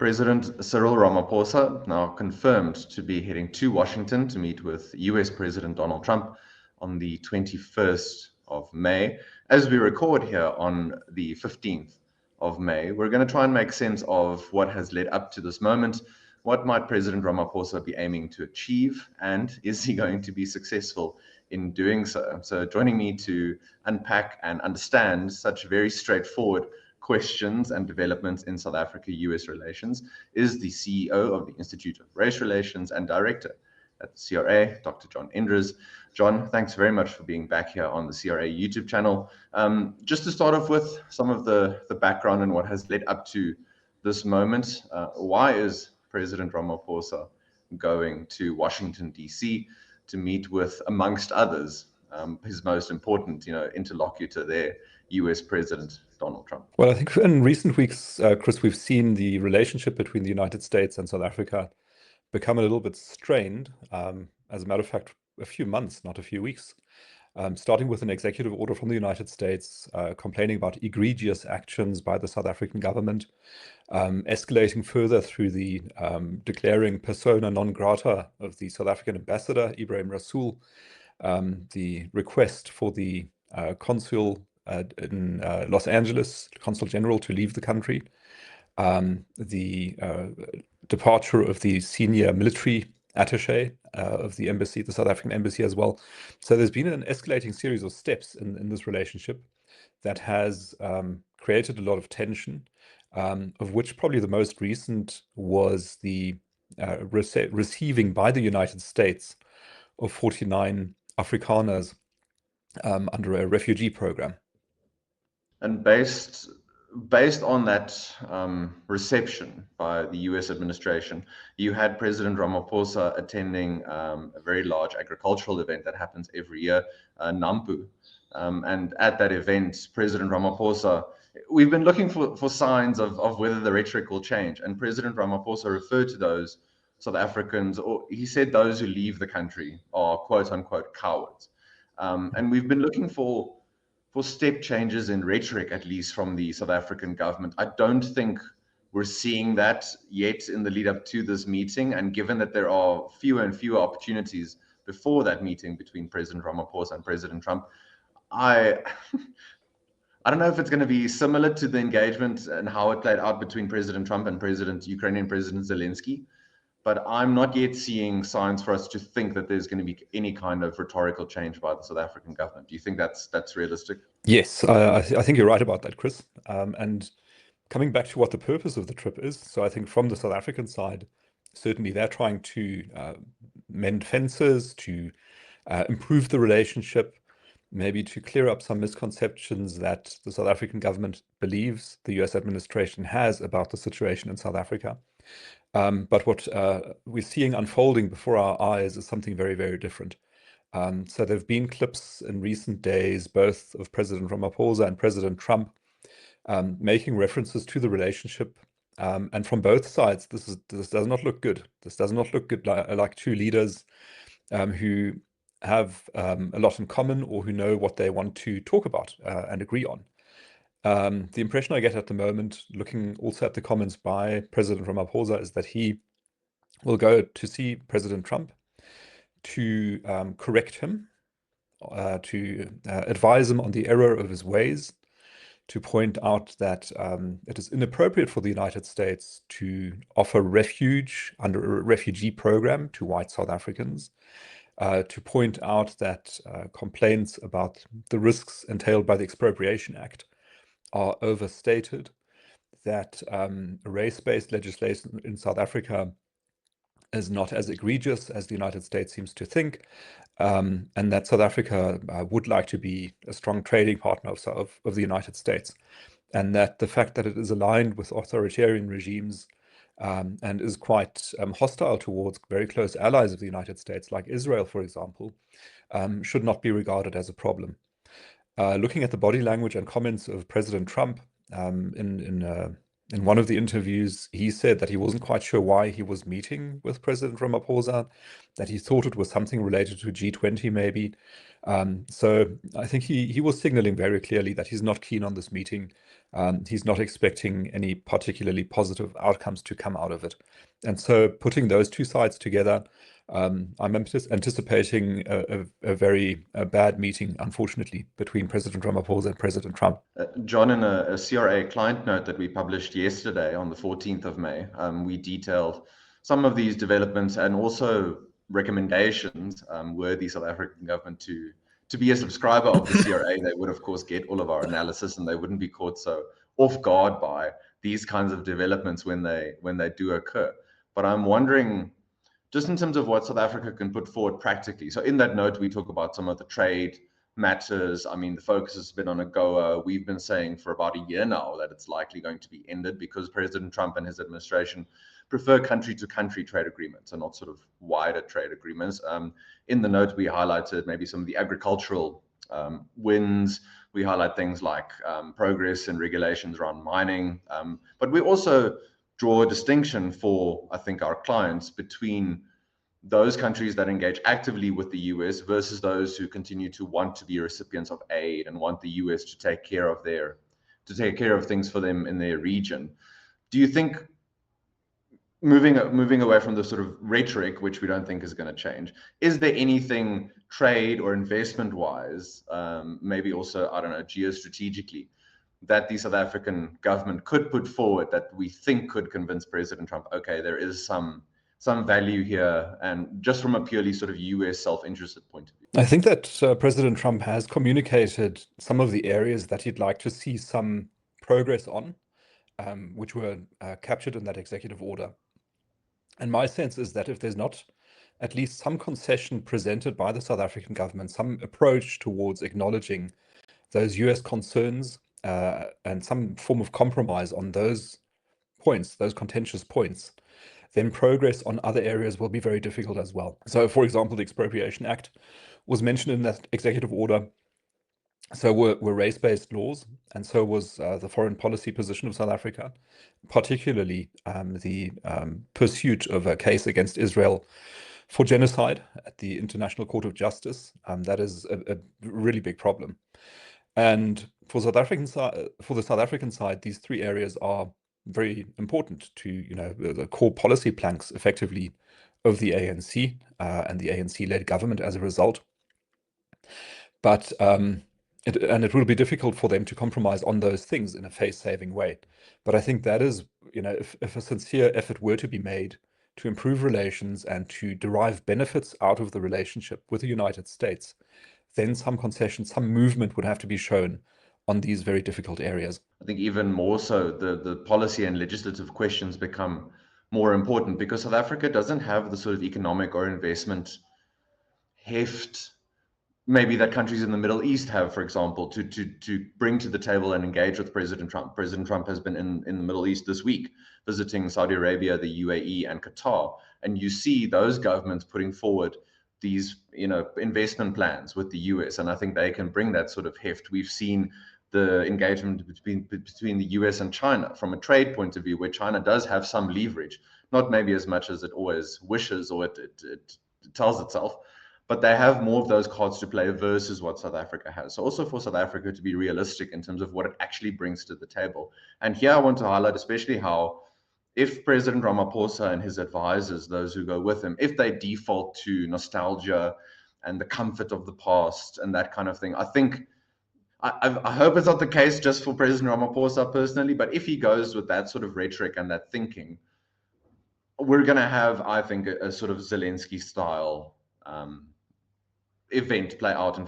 President Cyril Ramaphosa now confirmed to be heading to Washington to meet with US President Donald Trump on the 21st of May. As we record here on the 15th of May, we're going to try and make sense of what has led up to this moment. What might President Ramaphosa be aiming to achieve, and is he going to be successful in doing so? So joining me to unpack and understand such very straightforward questions and developments in South Africa-US relations is the CEO of the Institute of Race Relations and Director at the CRA, Dr. John Endres. John, thanks very much for being back here on the CRA YouTube channel. Just to start off with some of the background and what has led up to this moment, why is President Ramaphosa going to Washington, D.C. to meet with, amongst others, his most important interlocutor there, US President Donald Trump? Well, I think in recent weeks, Chris, we've seen the relationship between the United States and South Africa become a little bit strained. As a matter of fact, a few months, not a few weeks, starting with an executive order from the United States complaining about egregious actions by the South African government, escalating further through the declaring persona non grata of the South African ambassador, Ibrahim Rasool, the request for the consul in Los Angeles, Consul General, to leave the country, the departure of the senior military attaché of the embassy, the South African embassy as well. So there's been an escalating series of steps in this relationship that has created a lot of tension, of which probably the most recent was the receiving by the United States of 49 Afrikaners under a refugee program. And based on that reception by the US administration, you had President Ramaphosa attending a very large agricultural event that happens every year, NAMPU. And at that event, President Ramaphosa, we've been looking for signs of whether the rhetoric will change. And President Ramaphosa referred to those South Africans, or he said those who leave the country are quote unquote cowards. And we've been looking for step changes in rhetoric, at least from the South African government. I don't think we're seeing that yet in the lead up to this meeting. And given that there are fewer and fewer opportunities before that meeting between President Ramaphosa and President Trump, I don't know if it's going to be similar to the engagement and how it played out between President Trump and Ukrainian President Zelensky. But I'm not yet seeing signs for us to think that there's going to be any kind of rhetorical change by the South African government. Do you think that's realistic? Yes, I think you're right about that, Chris. And coming back to what the purpose of the trip is, so I think from the South African side, certainly they're trying to mend fences, to improve the relationship, maybe to clear up some misconceptions that the South African government believes the US administration has about the situation in South Africa. But what we're seeing unfolding before our eyes is something very, very different. So there have been clips in recent days, both of President Ramaphosa and President Trump, making references to the relationship. And from both sides, this does not look good. This does not look good like two leaders who have a lot in common, or who know what they want to talk about and agree on. The impression I get at the moment, looking also at the comments by President Ramaphosa, is that he will go to see President Trump to correct him, to advise him on the error of his ways, to point out that it is inappropriate for the United States to offer refuge under a refugee program to white South Africans, to point out that complaints about the risks entailed by the Expropriation Act are overstated, that race-based legislation in South Africa is not as egregious as the United States seems to think, and that South Africa would like to be a strong trading partner of the United States, and that the fact that it is aligned with authoritarian regimes and is quite hostile towards very close allies of the United States, like Israel, for example, should not be regarded as a problem. Looking at the body language and comments of President Trump in In one of the interviews, he said that he wasn't quite sure why he was meeting with President Ramaphosa, that he thought it was something related to G20 maybe. So I think he was signaling very clearly that he's not keen on this meeting. He's not expecting any particularly positive outcomes to come out of it. And so putting those two sides together, I'm anticipating a very bad meeting, unfortunately, between President Ramaphosa and President Trump. John, in a CRA client note that we published yesterday on the 14th of May, we detailed some of these developments and also recommendations were the South African government to be a subscriber of the CRA. They would, of course, get all of our analysis and they wouldn't be caught so off guard by these kinds of developments when they do occur. But I'm wondering, just in terms of what South Africa can put forward practically. So in that note, we talk about some of the trade matters. I mean, the focus has been on AGOA. We've been saying for about a year now that it's likely going to be ended because President Trump and his administration prefer country-to-country trade agreements and not sort of wider trade agreements. In the note, we highlighted maybe some of the agricultural wins. We highlight things like progress in regulations around mining. But we also draw a distinction for, I think, our clients between those countries that engage actively with the US versus those who continue to want to be recipients of aid and want the US to take care of things for them in their region. Do you think moving away from the sort of rhetoric, which we don't think is going to change, is there anything trade or investment wise, maybe also, I don't know, geostrategically, that the South African government could put forward that we think could convince President Trump, okay, there is some value here, and just from a purely sort of US self-interested point of view? I think that President Trump has communicated some of the areas that he'd like to see some progress on, which were captured in that executive order. And my sense is that if there's not at least some concession presented by the South African government, some approach towards acknowledging those US concerns and some form of compromise on those points, those contentious points, then progress on other areas will be very difficult as well. So, for example, the Expropriation Act was mentioned in that executive order. So were race-based laws, and so was the foreign policy position of South Africa, particularly the pursuit of a case against Israel for genocide at the International Court of Justice. That is a really big problem. And for the South African side, these three areas are very important to, the core policy planks, effectively, of the ANC and the ANC-led government as a result. But it will be difficult for them to compromise on those things in a face-saving way. But I think that is, if a sincere effort were to be made to improve relations and to derive benefits out of the relationship with the United States, then some concession, some movement would have to be shown on these very difficult areas. I think even more so, the policy and legislative questions become more important because South Africa doesn't have the sort of economic or investment heft maybe that countries in the Middle East have, for example, to bring to the table and engage with President Trump. President Trump has been in the Middle East this week, visiting Saudi Arabia, the UAE, and Qatar, and you see those governments putting forward these, investment plans with the US, and I think they can bring that sort of heft. We've seen the engagement between the US and China from a trade point of view, where China does have some leverage, not maybe as much as it always wishes or it tells itself, but they have more of those cards to play versus what South Africa has. So also for South Africa to be realistic in terms of what it actually brings to the table. And here I want to highlight especially how if President Ramaphosa and his advisors, those who go with him, if they default to nostalgia and the comfort of the past and that kind of thing, I hope it's not the case just for President Ramaphosa personally, but if he goes with that sort of rhetoric and that thinking, we're going to have, I think, a sort of Zelensky style event play out in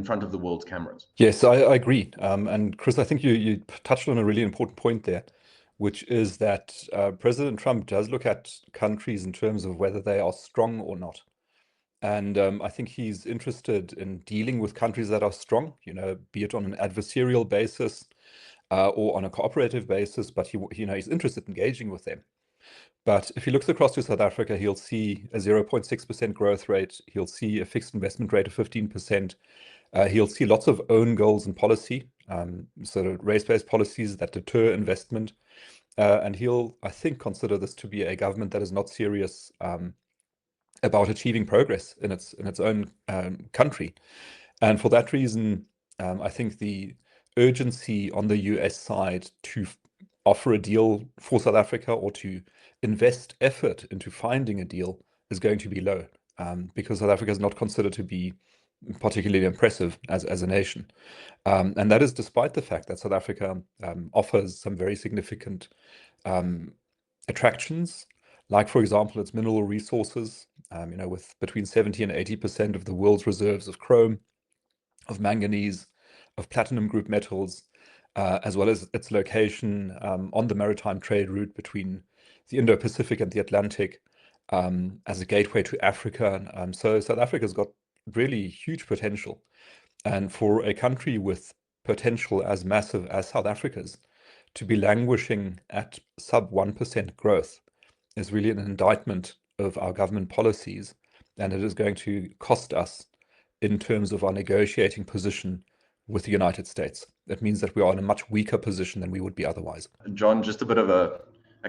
front of the world's cameras. Yes, I agree. And Chris, I think you touched on a really important point there, which is that President Trump does look at countries in terms of whether they are strong or not. And I think he's interested in dealing with countries that are strong, be it on an adversarial basis or on a cooperative basis, but he's interested in engaging with them. But if he looks across to South Africa, he'll see a 0.6% growth rate. He'll see a fixed investment rate of 15%. He'll see lots of own goals and policy, sort of race-based policies that deter investment. And he'll, I think, consider this to be a government that is not serious about achieving progress in its own country. And for that reason, I think the urgency on the US side to offer a deal for South Africa or to invest effort into finding a deal is going to be low, because South Africa is not considered to be particularly impressive as a nation. And that is despite the fact that South Africa offers some very significant attractions, like, for example, its mineral resources, with between 70 and 80% of the world's reserves of chrome, of manganese, of platinum group metals, as well as its location on the maritime trade route between the Indo-Pacific and the Atlantic, as a gateway to Africa. So South Africa's got really huge potential. And for a country with potential as massive as South Africa's to be languishing at sub 1% growth is really an indictment of our government policies, and it is going to cost us in terms of our negotiating position with the United States. It means that we are in a much weaker position than we would be otherwise. John, just a bit of a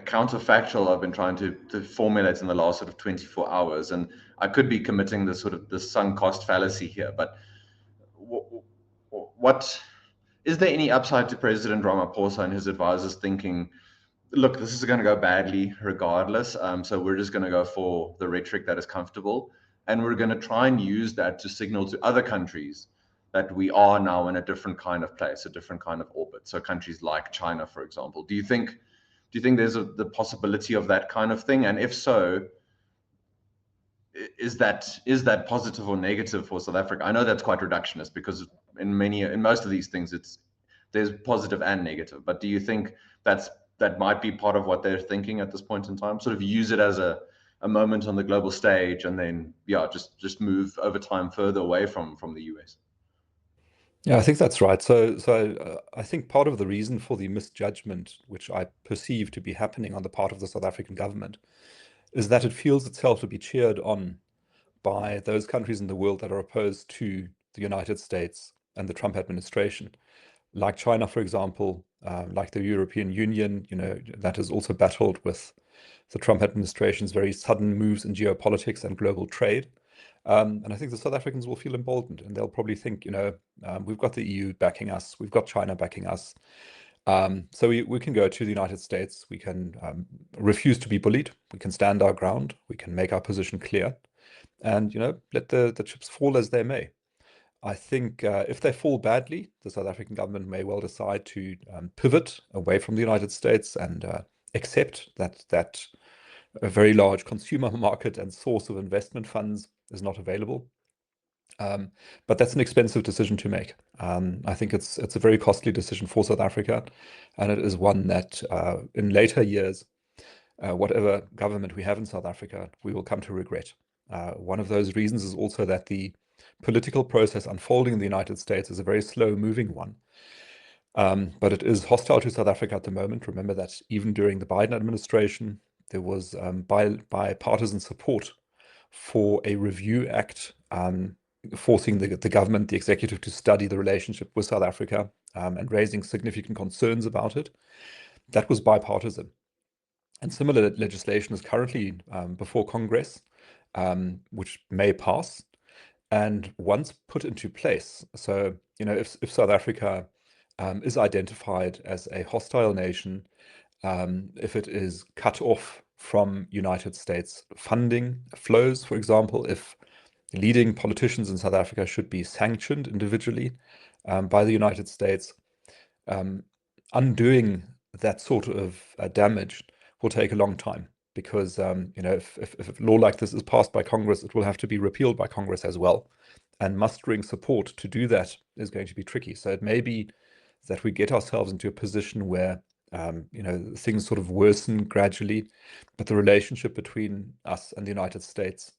counterfactual I've been trying to formulate in the last sort of 24 hours, and I could be committing this sort of the sunk cost fallacy here, but what is there any upside to President Ramaphosa and his advisors thinking, look, this is going to go badly regardless, so we're just going to go for the rhetoric that is comfortable, and we're going to try and use that to signal to other countries that we are now in a different kind of place, a different kind of orbit. So countries like China, for example. Do you think there's the possibility of that kind of thing? And if so, is that positive or negative for South Africa? I know that's quite reductionist because in most of these things there's positive and negative. But do you think that might be part of what they're thinking at this point in time? Sort of use it as a moment on the global stage, and then just move over time further away from the US. Yeah, I think that's right. So I think part of the reason for the misjudgment, which I perceive to be happening on the part of the South African government, is that it feels itself to be cheered on by those countries in the world that are opposed to the United States and the Trump administration, like China, for example, like the European Union, that has also battled with the Trump administration's very sudden moves in geopolitics and global trade. And I think the South Africans will feel emboldened, and they'll probably think, we've got the EU backing us, we've got China backing us. So we can go to the United States, we can refuse to be bullied, we can stand our ground, we can make our position clear, and let the chips fall as they may. I think if they fall badly, the South African government may well decide to pivot away from the United States and accept that a very large consumer market and source of investment funds is not available. But that's an expensive decision to make. I think it's a very costly decision for South Africa, and it is one that in later years, whatever government we have in South Africa, we will come to regret. One of those reasons is also that the political process unfolding in the United States is a very slow-moving one. But it is hostile to South Africa at the moment. Remember that even during the Biden administration, there was bipartisan support for a review act forcing the government, the executive, to study the relationship with South Africa and raising significant concerns about it. That was bipartisan. And similar legislation is currently before Congress, which may pass. And once put into place, so if South Africa is identified as a hostile nation, if it is cut off from United States funding flows, for example, if leading politicians in South Africa should be sanctioned individually by the United States, undoing that sort of damage will take a long time, because if a law like this is passed by Congress, it will have to be repealed by Congress as well. And mustering support to do that is going to be tricky. So it may be that we get ourselves into a position where things sort of worsen gradually, but the relationship between us and the United States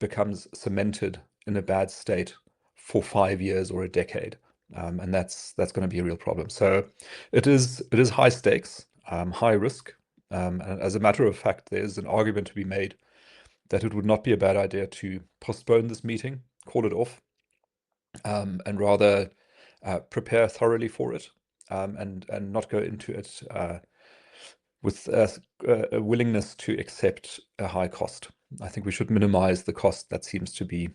becomes cemented in a bad state for 5 years or a decade. And that's going to be a real problem. So it is high stakes, high risk. And as a matter of fact, there's an argument to be made that it would not be a bad idea to postpone this meeting, call it off, and rather prepare thoroughly for it, and not go into it with a willingness to accept a high cost. I think we should minimize the cost that seems to be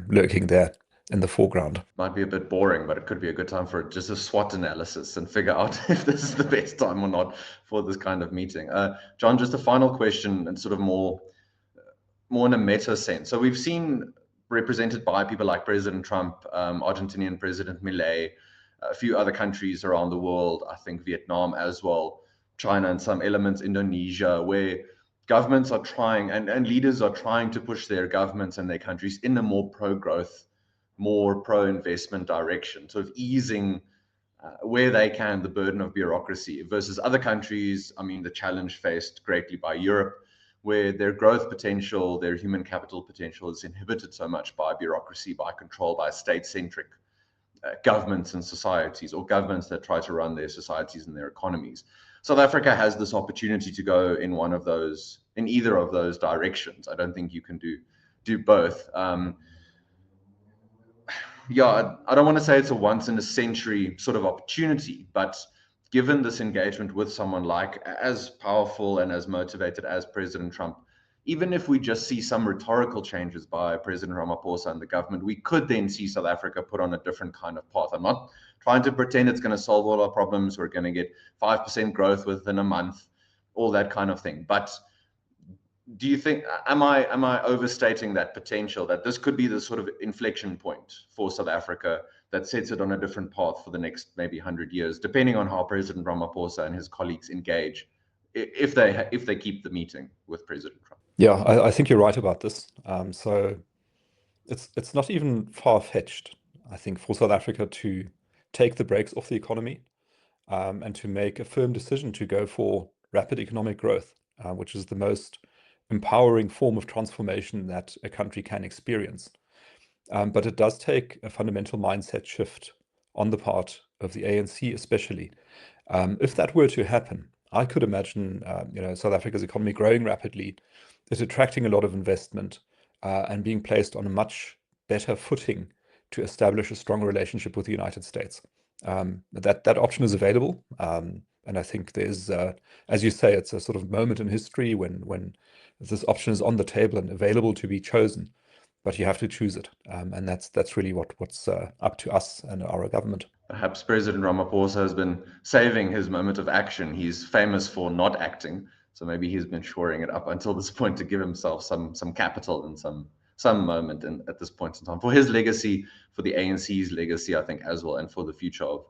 lurking there in the foreground. Might be a bit boring, but it could be a good time for just a SWOT analysis and figure out if this is the best time or not for this kind of meeting. John, just a final question and sort of more in a meta sense. So we've seen represented by people like President Trump, Argentinian President Milei, a few other countries around the world, I think Vietnam as well, China and some elements, Indonesia, where governments are trying and leaders are trying to push their governments and their countries in a more pro-growth, more pro-investment direction, sort of easing where they can the burden of bureaucracy versus other countries. I mean, the challenge faced greatly by Europe, where their growth potential, their human capital potential is inhibited so much by bureaucracy, by control, by state-centric governments and societies, or governments that try to run their societies and their economies. South Africa has this opportunity to go in one of those, in either of those directions. I don't think you can do both. Yeah, I don't want to say it's a once in a century sort of opportunity, but given this engagement with someone like as powerful and as motivated as President Trump, even if we just see some rhetorical changes by President Ramaphosa and the government, we could then see South Africa put on a different kind of path. I'm not trying to pretend it's going to solve all our problems. We're going to get 5% growth within a month, all that kind of thing. But do you think, am I overstating that potential, that this could be the sort of inflection point for South Africa that sets it on a different path for the next maybe 100 years, depending on how President Ramaphosa and his colleagues engage, if they keep the meeting with President Trump? Yeah, I think you're right about this. So it's not even far-fetched, I think, for South Africa to take the brakes off the economy and to make a firm decision to go for rapid economic growth, which is the most empowering form of transformation that a country can experience. But it does take a fundamental mindset shift on the part of the ANC especially. If that were to happen, I could imagine South Africa's economy growing rapidly, it attracting a lot of investment and being placed on a much better footing to establish a strong relationship with the United States. That option is available. And I think there's, as you say, it's a sort of moment in history when this option is on the table and available to be chosen, but you have to choose it. And that's really what's up to us and our government. Perhaps President Ramaphosa has been saving his moment of action. He's famous for not acting, so maybe he's been shoring it up until this point to give himself some capital and some moment at this point in time for his legacy, for the ANC's legacy, I think, as well, and for the future of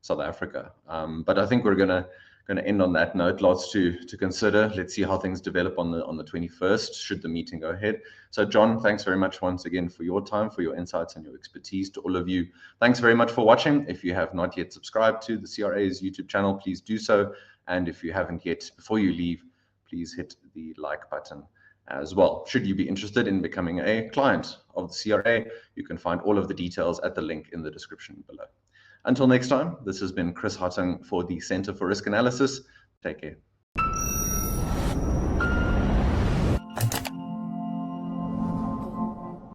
South Africa. But I think we're gonna end on that note. Lots to consider. Let's see how things develop on the 21st, should the meeting go ahead. So John, thanks very much once again for your time, for your insights and your expertise. To all of you, thanks very much for watching. If you have not yet subscribed to the CRA's YouTube channel, please do so. And if you haven't yet, before you leave, please hit the like button as well. Should you be interested in becoming a client of the CRA, you can find all of the details at the link in the description below. Until next time, this has been Chris Hattingh for the Center for Risk Analysis. Take care.